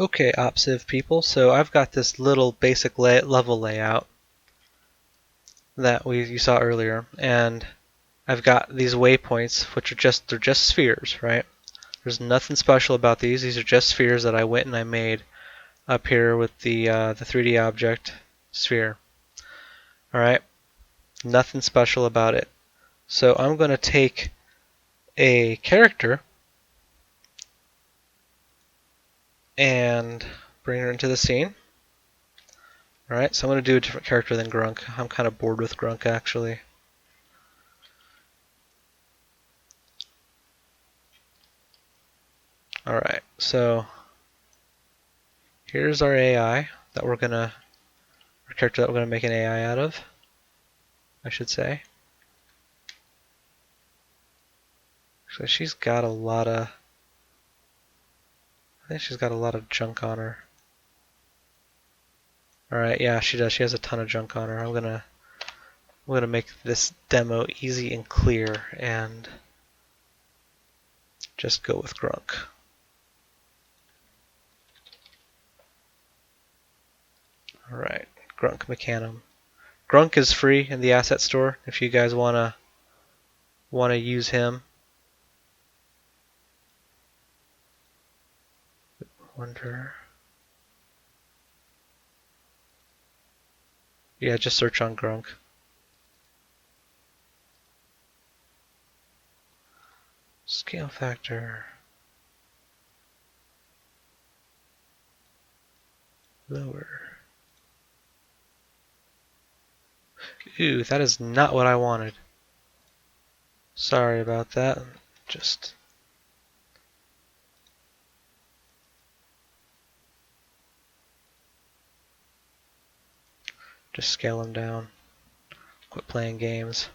Okay, Opsive people, so I've got this little basic level layout that you saw earlier, and I've got these waypoints, which they're just spheres, right? There's nothing special about these. These are just spheres that I went and I made up here with the 3D object sphere. All right, nothing special about it. So I'm going to take a character and bring her into the scene. Alright, so I'm going to do a different character than Grunk. I'm kind of bored with Grunk, actually. Alright, so here's our AI that we're going to, our character that we're going to make an AI out of, I should say. So she's got a lot of, I think she's got a lot of junk on her. Alright, yeah, she does. She has a ton of junk on her. I'm gonna make this demo easy and clear and just go with Grunk. Alright, Grunk Mechanum. Grunk is free in the asset store if you guys wanna use him. Wonder. Yeah, just search on Grunk. Scale factor. Lower. Ooh, that is not what I wanted. Sorry about that. Just scale him down. Quit playing games.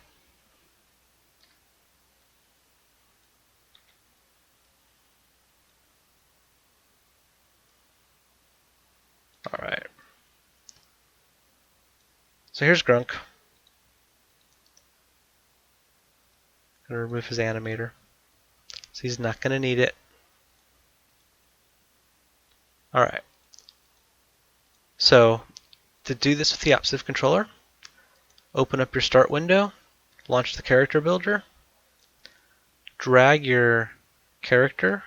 Alright. So here's Grunk. Gonna remove his animator. So he's not gonna need it. Alright. So to do this with the Opsive controller, open up your start window, launch the character builder, drag your character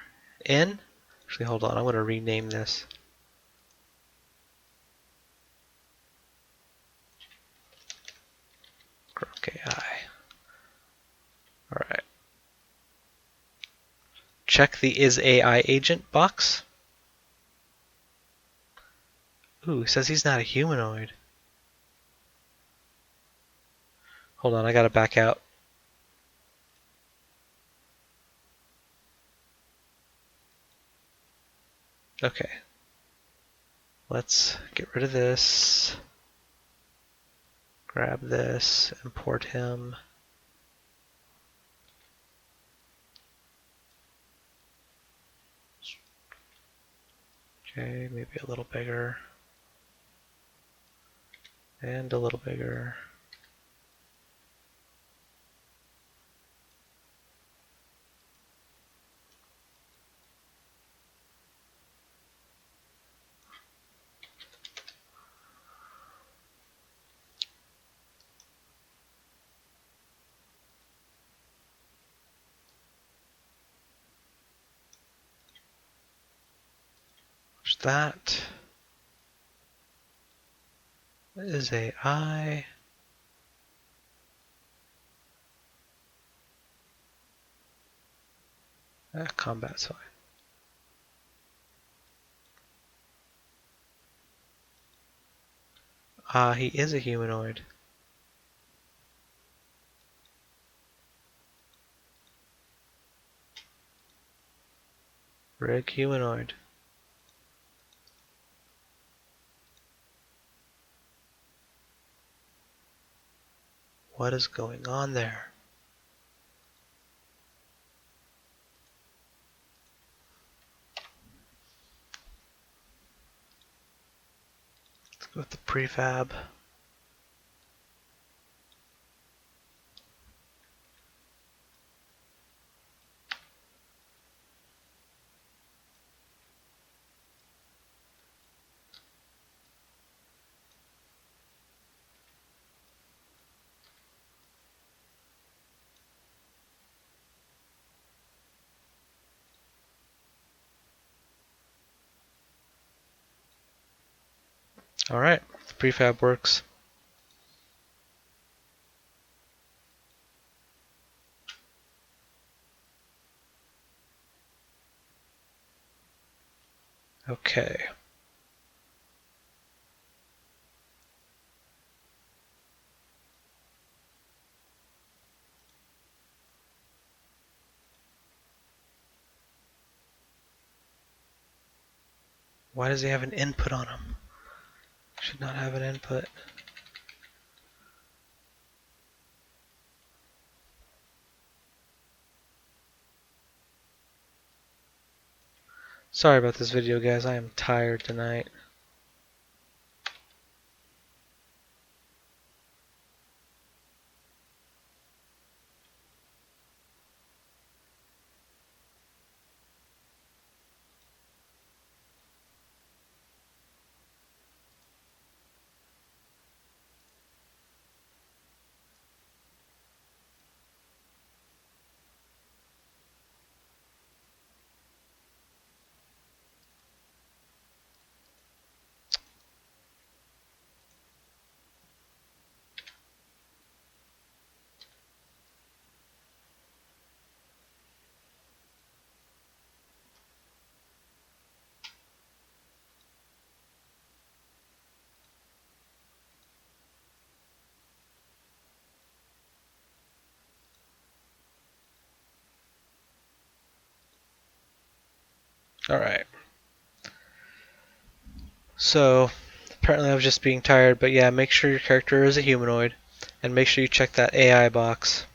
in. Actually, hold on, I'm gonna rename this. Grunk AI. Alright. Check the Is AI Agent box. Ooh, it says he's not a humanoid. Hold on, I gotta back out. Okay. Let's get rid of this. Grab this, import him. Okay, maybe a little bigger. And a little bigger. There's that. Is AI. Combat's fine. He is a humanoid. Rig humanoid. What is going on there? Let's go with the prefab. Alright, the prefab works. Okay. Why does he have an input on him? Should not have an input. Sorry about this video, guys. I am tired tonight. Alright. So, apparently I was just being tired, but yeah, make sure your character is a humanoid, and make sure you check that AI box.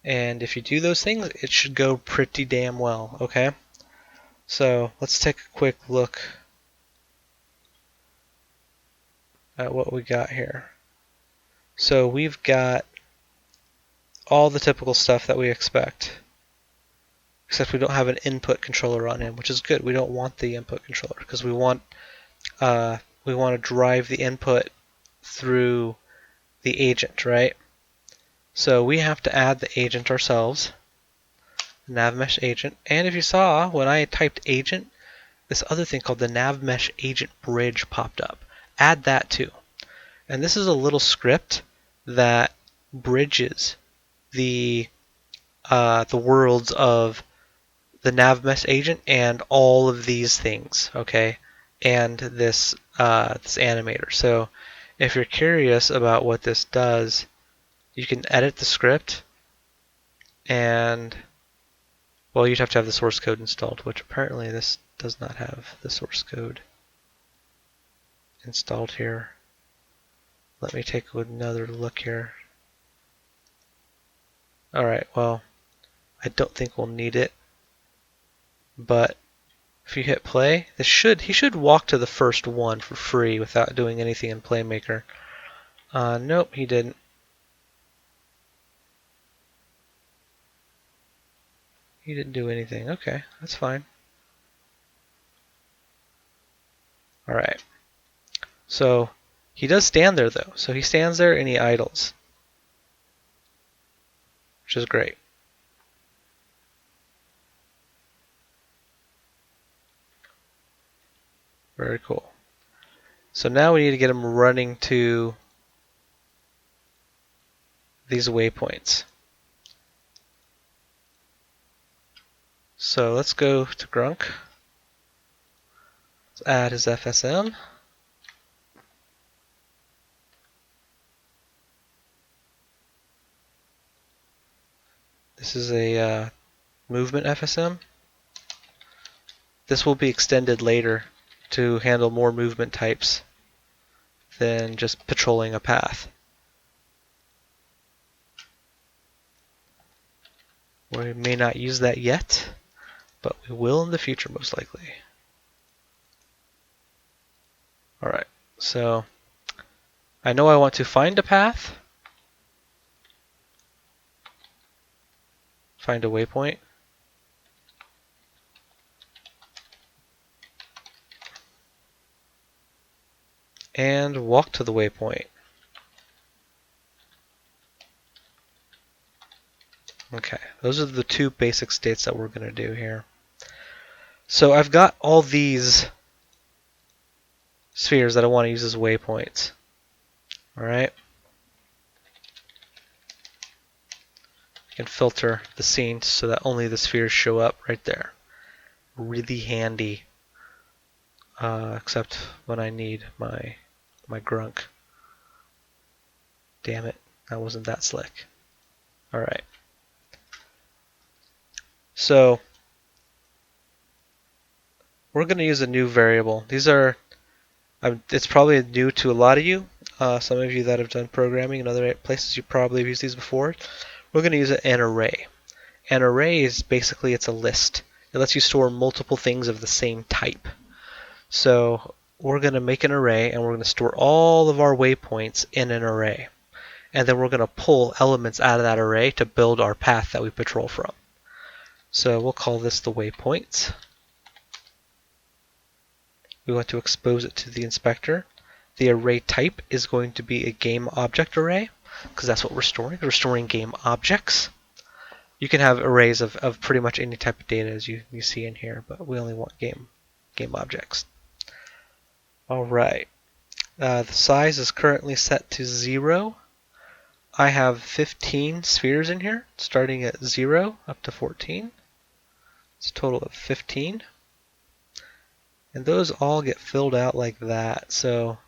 And if you do those things, it should go pretty damn well, okay? So, let's take a quick look at what we got here. So, we've got all the typical stuff that we expect. Except we don't have an input controller on him, which is good. We don't want the input controller because we want to drive the input through the agent, right? So we have to add the agent ourselves, NavMesh agent. And if you saw when I typed agent, this other thing called the NavMesh agent bridge popped up. Add that too. And this is a little script that bridges the worlds of the NavMesh agent and all of these things, okay, and this this animator. So if you're curious about what this does, you can edit the script, and well, you'd have to have the source code installed, which apparently this does not have the source code installed here. Let me take another look here. Alright, well, I don't think we'll need it, but if you hit play, he should walk to the first one for free without doing anything in Playmaker. Nope, he didn't. He didn't do anything. Okay, that's fine. Alright. So, he does stand there though. So he stands there and he idles, which is great. Very cool. So now we need to get him running to these waypoints. So let's go to Grunk. Let's add his FSM. This is a movement FSM. This will be extended later to handle more movement types than just patrolling a path. We may not use that yet, but we will in the future most likely. Alright, so I know I want to find a path, find a waypoint, and walk to the waypoint. Okay, those are the two basic states that we're going to do here. So I've got all these spheres that I want to use as waypoints. Alright? I can filter the scene so that only the spheres show up right there. Really handy. Except when I need my grunk. Damn it, that wasn't that slick. Alright. So, we're going to use a new variable. These are, it's probably new to a lot of you. Some of you that have done programming in other places, you probably have used these before. We're going to use an array. An array is basically, it's a list. It lets you store multiple things of the same type. So we're going to make an array, and we're going to store all of our waypoints in an array. And then we're going to pull elements out of that array to build our path that we patrol from. So we'll call this the waypoints. We want to expose it to the inspector. The array type is going to be a game object array, because that's what we're storing. We're storing game objects. You can have arrays of pretty much any type of data as you see in here, but we only want game objects. Alright. The size is currently set to 0. I have 15 spheres in here, starting at 0 up to 14. It's a total of 15. And those all get filled out like that. So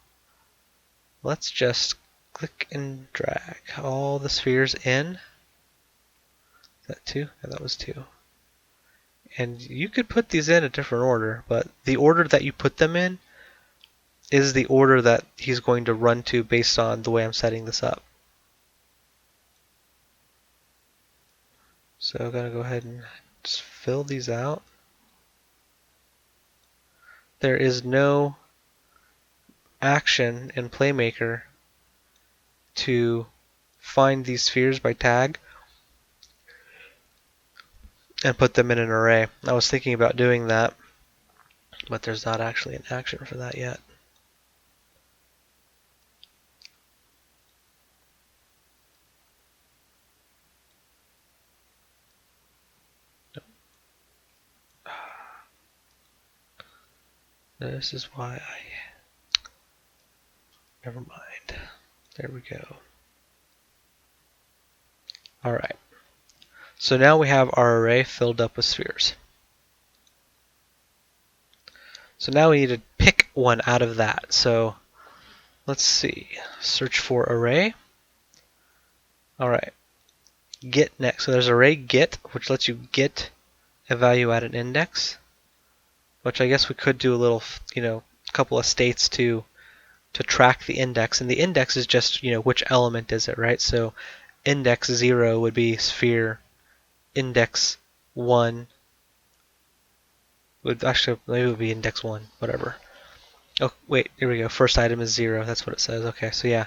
let's just click and drag all the spheres in. Is that 2? Yeah, that was 2. And you could put these in a different order, but the order that you put them in is the order that he's going to run to based on the way I'm setting this up. So I'm going to go ahead and just fill these out. There is no action in Playmaker to find these spheres by tag and put them in an array. I was thinking about doing that, but there's not actually an action for that yet. This is why never mind. There we go. Alright. So now we have our array filled up with spheres. So now we need to pick one out of that. So let's see. Search for array. Alright. Get next. So there's array get, which lets you get a value at an index. Which I guess we could do a little, couple of states to track the index. And the index is just, which element is it, right? So index 0 would be sphere. Index 1 would actually, maybe it would be index 1, whatever. Oh, wait, here we go. First item is 0. That's what it says. Okay, so yeah,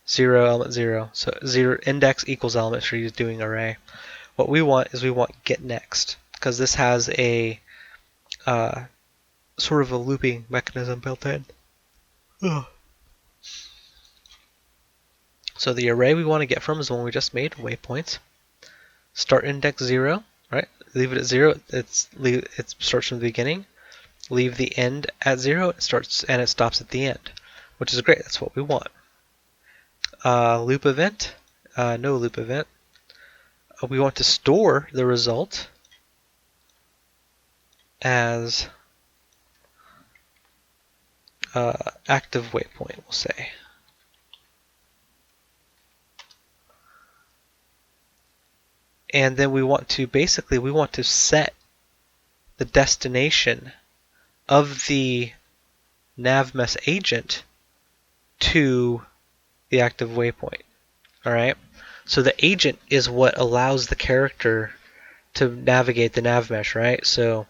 0, element 0. So 0 index equals element for you doing array. What we want is we want get next, because this has a sort of a looping mechanism built in. Ugh. So the array we want to get from is the one we just made, waypoints. Start index 0, right? Leave it at 0. It starts from the beginning. Leave the end at 0. It starts and it stops at the end, which is great. That's what we want. Loop event, no loop event. We want to store the result as active waypoint, we'll say. And then we want to set the destination of the navmesh agent to the active waypoint. Alright? So the agent is what allows the character to navigate the navmesh, right? So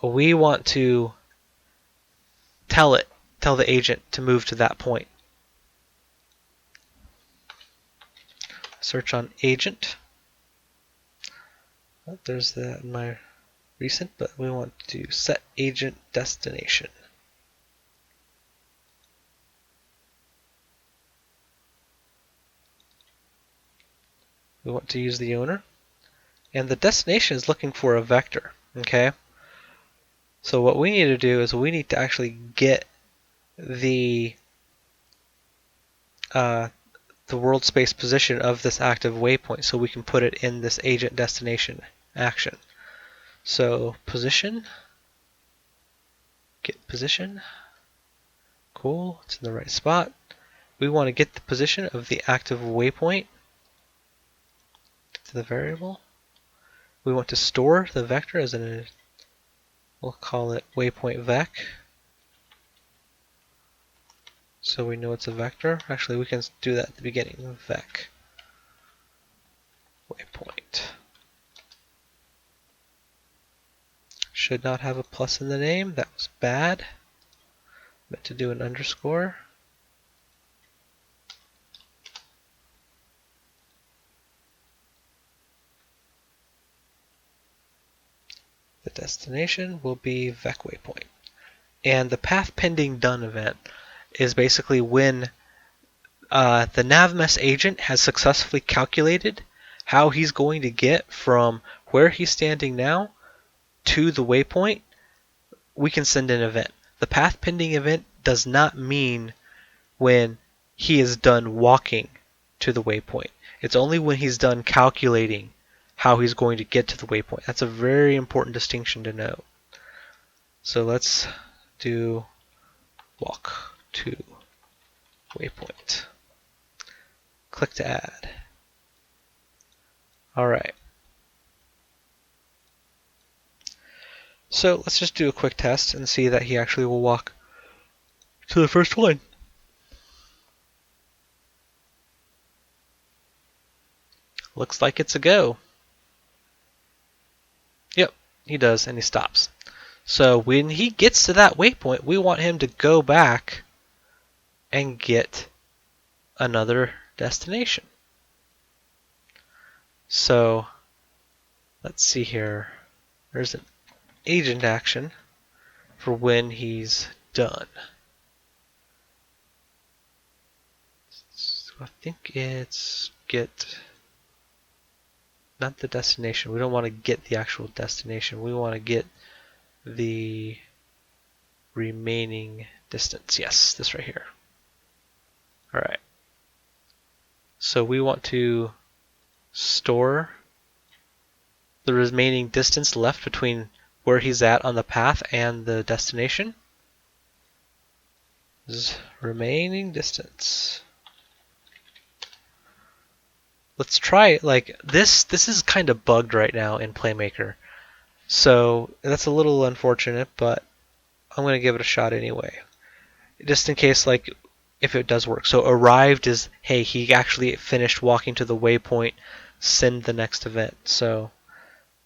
we want to tell the agent to move to that point. Search on agent. There's that in my recent, but we want to set agent destination. We want to use the owner, and the destination is looking for a vector. Okay, so what we need to do is we need to actually get the uh, the world space position of this active waypoint so we can put it in this agent destination action. So position, get position, cool, it's in the right spot. We want to get the position of the active waypoint to the variable. We want to store the vector as an, we'll call it waypoint vec. So we know it's a vector. Actually, we can do that at the beginning, vec waypoint. Should not have a plus in the name, that was bad. Meant to do an underscore. The destination will be vec waypoint. And the path pending done event is basically when the navmess agent has successfully calculated how he's going to get from where he's standing now to the waypoint, we can send an event. The path pending event does not mean when he is done walking to the waypoint. It's only when he's done calculating how he's going to get to the waypoint. That's a very important distinction to know. So let's do walk to waypoint. Click to add. Alright. So let's just do a quick test and see that he actually will walk to the first one. Looks like it's a go. Yep, he does, and he stops. So when he gets to that waypoint, we want him to go back and get another destination. So let's see here. There's an agent action for when he's done. So I think it's get, not the destination. We don't want to get the actual destination. We want to get the remaining distance. Yes, this right here. Alright. So we want to store the remaining distance left between where he's at on the path and the destination. This is remaining distance. Let's try it like this. This is kind of bugged right now in Playmaker. So that's a little unfortunate, but I'm going to give it a shot anyway. Just in case, like, if it does work. So arrived is, hey, he actually finished walking to the waypoint, send the next event. So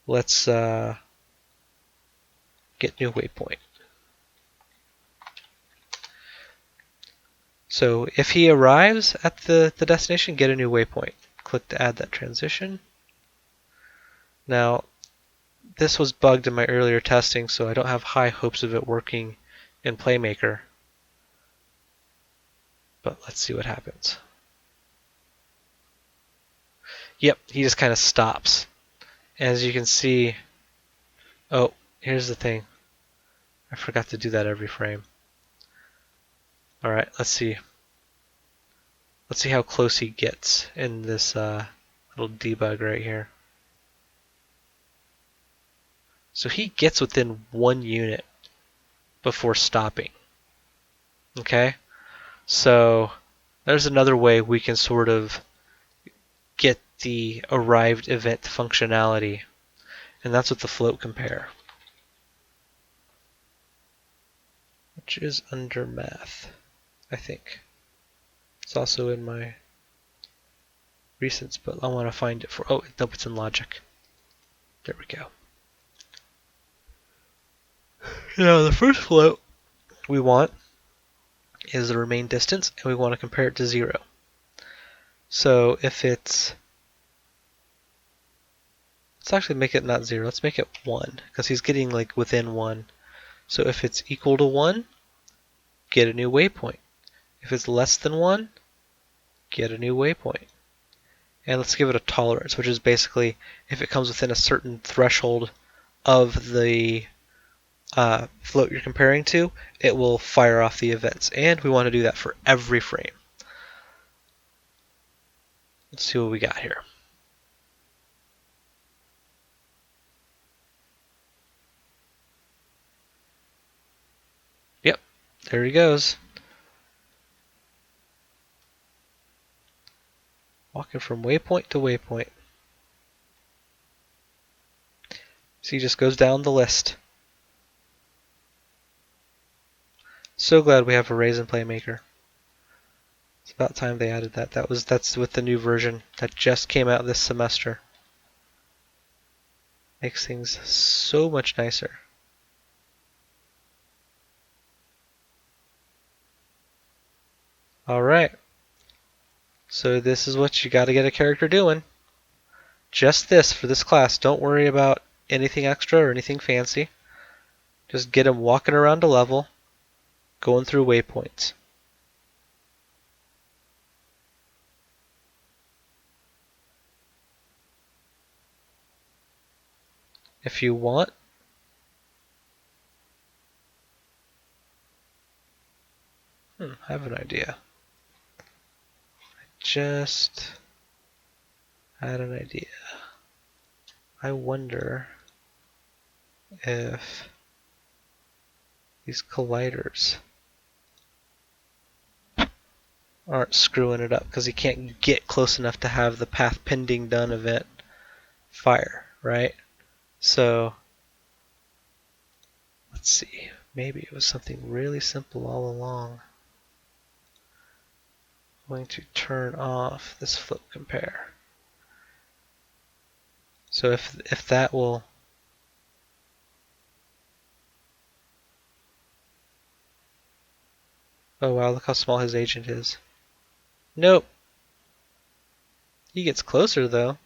let's get new waypoint. So if he arrives at the destination, get a new waypoint. Click to add that transition. Now, this was bugged in my earlier testing, so I don't have high hopes of it working in Playmaker. But let's see what happens. Yep, he just kind of stops. As you can see, oh, here's the thing. I forgot to do that every frame. Alright, let's see. Let's see how close he gets in this little debug right here. So he gets within 1 unit before stopping. Okay? So there's another way we can sort of get the arrived event functionality, and that's with the float compare, which is under math, I think. It's also in my recents, but I want to find it for, oh, nope, it's in logic. There we go. Now the first float we want is the remain distance, and we want to compare it to 0. So if it's, let's actually make it not 0, let's make it 1, because he's getting like within 1. So if it's equal to 1, get a new waypoint. If it's less than 1, get a new waypoint. And let's give it a tolerance, which is basically if it comes within a certain threshold of the float you're comparing to, it will fire off the events. And we want to do that for every frame. Let's see what we got here. Yep, there he goes. Walking from waypoint to waypoint. So he just goes down the list. So glad we have a Raisin Playmaker. It's about time they added that. That's with the new version that just came out this semester. Makes things so much nicer. Alright. So this is what you gotta get a character doing. Just this for this class. Don't worry about anything extra or anything fancy. Just get him walking around a level, going through waypoints. If you want, I have an idea. I just had an idea. I wonder if these colliders aren't screwing it up because he can't get close enough to have the path pending done event fire, right? So let's see. Maybe it was something really simple all along. I'm going to turn off this float compare. So if that will oh wow, look how small his agent is. Nope. He gets closer though,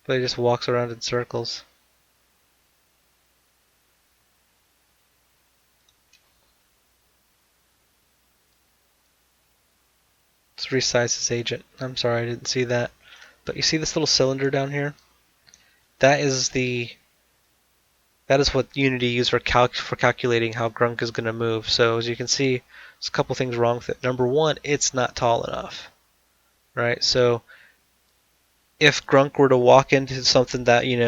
but he just walks around in circles. Let's resize his agent. I'm sorry I didn't see that. But you see this little cylinder down here? That is what Unity used for calculating how Grunk is going to move. So as you can see, there's a couple things wrong with it. Number one, it's not tall enough, right? So if Grunk were to walk into something that, in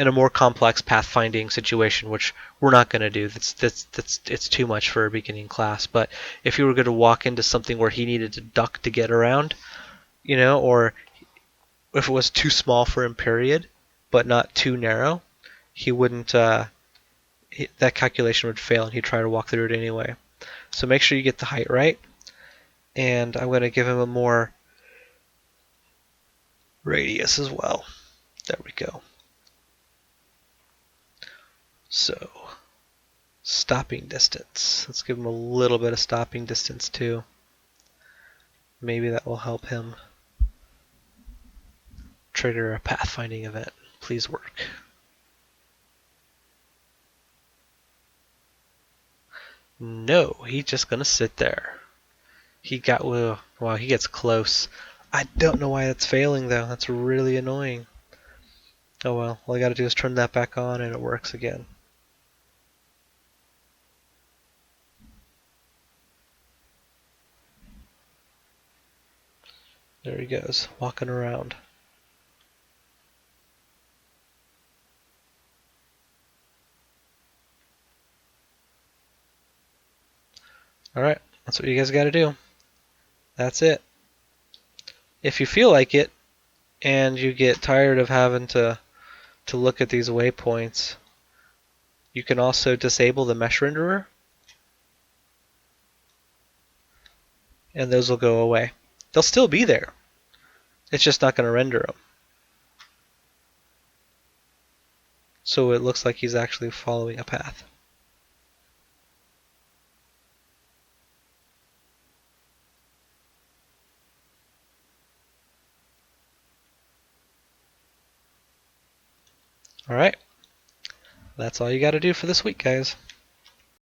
a more complex pathfinding situation, which we're not going to do, it's too much for a beginning class. But if you were going to walk into something where he needed to duck to get around, or if it was too small for him, period, but not too narrow, he wouldn't. That calculation would fail, and he'd try to walk through it anyway. So make sure you get the height right, and I'm going to give him a more radius as well. There we go. So, stopping distance. Let's give him a little bit of stopping distance too. Maybe that will help him trigger a pathfinding event. Please work. No, he's just gonna sit there. He gets close. I don't know why it's failing though. That's really annoying. Oh well, all I gotta do is turn that back on and it works again. There he goes, walking around. Alright, that's what you guys gotta do. That's it. If you feel like it, and you get tired of having to look at these waypoints, you can also disable the mesh renderer, and those will go away. They'll still be there. It's just not going to render them. So it looks like he's actually following a path. Alright, that's all you got to do for this week, guys.